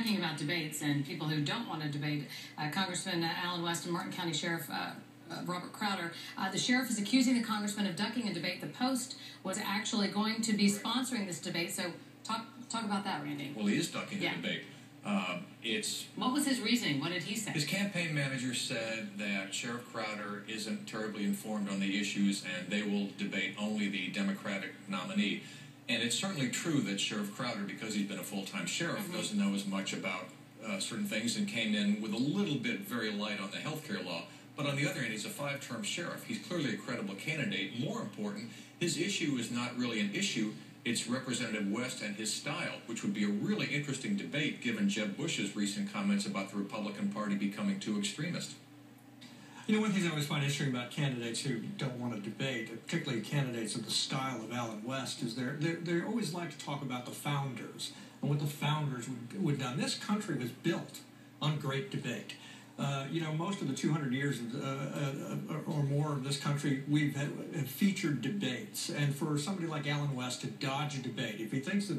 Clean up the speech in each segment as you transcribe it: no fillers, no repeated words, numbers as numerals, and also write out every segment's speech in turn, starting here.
talking about debates and people who don't want to debate, Congressman Alan West and Martin County Sheriff Robert Crowder, the sheriff is accusing the congressman of ducking a debate. The Post was actually going to be sponsoring this debate. So talk about that, Randy. Well, he is ducking the debate. What was his reasoning? What did he say? His campaign manager said that Sheriff Crowder isn't terribly informed on the issues and they will debate only the Democratic nominee. And it's certainly true that Sheriff Crowder, because he's been a full-time sheriff, doesn't know as much about certain things and came in with a little bit very light on the health care law. But on the other hand, he's a 5-term sheriff. He's clearly a credible candidate. More important, his issue is not really an issue. It's Representative West and his style, which would be a really interesting debate given Jeb Bush's recent comments about the Republican Party becoming too extremist. You know, one thing I always find interesting about candidates who don't want to debate, particularly candidates of the style of Alan West, is they always like to talk about the founders and what the founders would have done. This country was built on great debate. You know, most of the 200 years or more of this country, we've have featured debates. And for somebody like Alan West to dodge a debate, if he thinks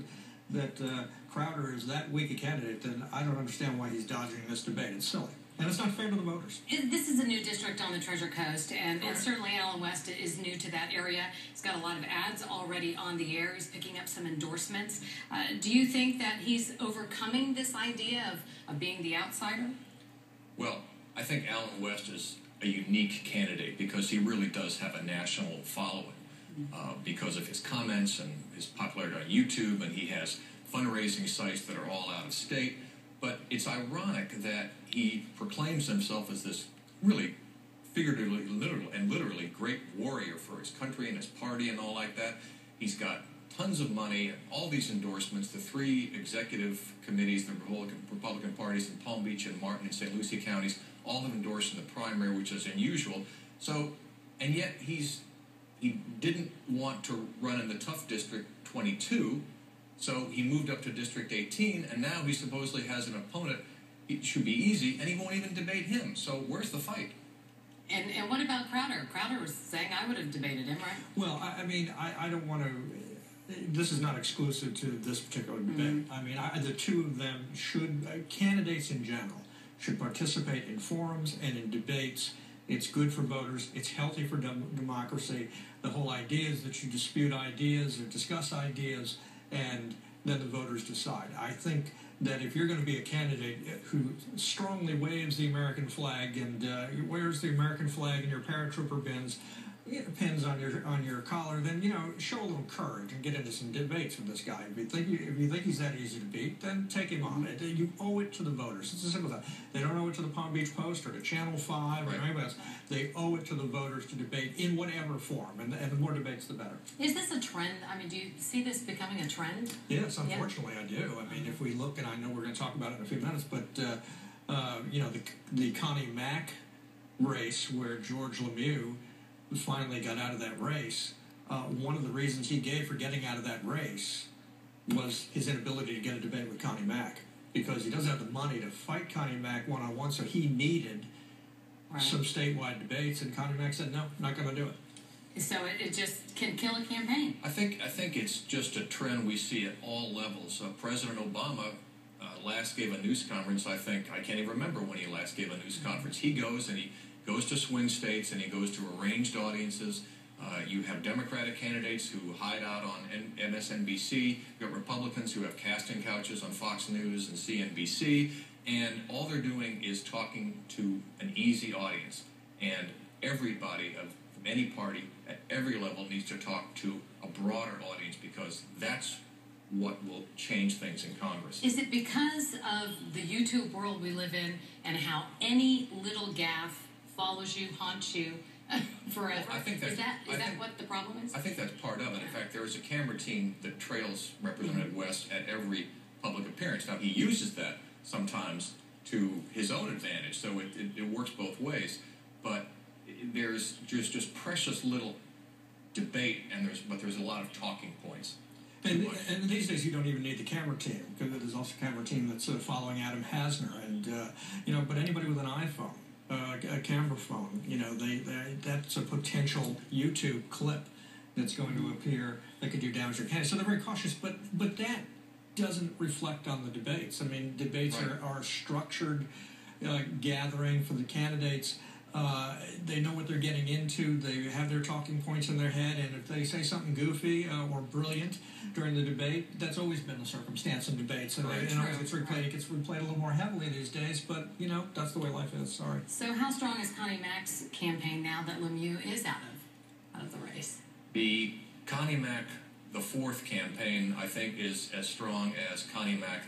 that Crowder is that weak a candidate, then I don't understand why he's dodging this debate. It's silly. And it's not fair to the voters. This is a new district on the Treasure Coast, and certainly Alan West is new to that area. He's got a lot of ads already on the air. He's picking up some endorsements. Do you think that he's overcoming this idea of being the outsider? Well, I think Alan West is a unique candidate because he really does have a national following because of his comments and his popularity on YouTube, and he has fundraising sites that are all out of state. But it's ironic that he proclaims himself as this really figuratively literally great warrior for his country and his party and all like that. He's got tons of money and all these endorsements. The 3 executive committees, the Republican parties in Palm Beach and Martin and St. Lucie counties, all have endorsed in the primary, which is unusual. So, and yet he didn't want to run in the tough District 22, so he moved up to District 18, and now he supposedly has an opponent. It should be easy, and he won't even debate him. So where's the fight? And what about Crowder? Crowder was saying I would have debated him, right? Well, I mean, I don't want to... This is not exclusive to this particular debate. I mean, the two of them should, candidates in general, should participate in forums and in debates. It's good for voters. It's healthy for democracy. The whole idea is that you dispute ideas or discuss ideas, and then the voters decide. I think that if you're going to be a candidate who strongly waves the American flag and wears the American flag in your paratrooper pins on your collar, then, you know, show a little courage and get into some debates with this guy. If you think he's that easy to beat, then take him on. You owe it to the voters. It's as simple as that. They don't owe it to the Palm Beach Post or to Channel 5 or anybody else. They owe it to the voters to debate in whatever form, and the more debates, the better. Is this a trend? I mean, do you see this becoming a trend? Yes, unfortunately, I do. I mean, if we look, and I know we're going to talk about it in a few minutes, but you know, the Connie Mack race where George Lemieux finally got out of that race, one of the reasons he gave for getting out of that race was his inability to get a debate with Connie Mack, because he doesn't have the money to fight Connie Mack one-on-one, so he needed some statewide debates, and Connie Mack said, no, not going to do it. So it just can kill a campaign. I think it's just a trend we see at all levels. President Obama last gave a news conference, I can't even remember when he last gave a news conference. He goes to swing states and he goes to arranged audiences. You have Democratic candidates who hide out on MSNBC. You've got Republicans who have casting couches on Fox News and CNBC. And all they're doing is talking to an easy audience. And everybody of any party at every level needs to talk to a broader audience, because that's what will change things in Congress. Is it because of the YouTube world we live in and how any little gaffe follows you, haunts you forever? Well, I think is that what the problem is? I think that's part of it. In fact, there is a camera team that trails Representative West at every public appearance. Now, he uses that sometimes to his own advantage, so it works both ways. But there's just precious little debate, but there's a lot of talking points. And these days you don't even need the camera team, because there's also a camera team that's following Adam Hasner, and you know, but anybody with an iPhone, a camera phone, you know, that's a potential YouTube clip that's going to appear that could do damage to your candidate. So they're very cautious, but that doesn't reflect on the debates. I mean, debates Right. are structured gathering for the candidates. They know what they're getting into. They have their talking points in their head, and if they say something goofy or brilliant during the debate, that's always been the circumstance in debates. And Right. it always gets replayed. It gets replayed a little more heavily these days, but that's the way life is. Sorry. So how strong is Connie Mack's campaign now that Lemieux is out of the race? The Connie Mack, the fourth campaign, I think, is as strong as Connie Mack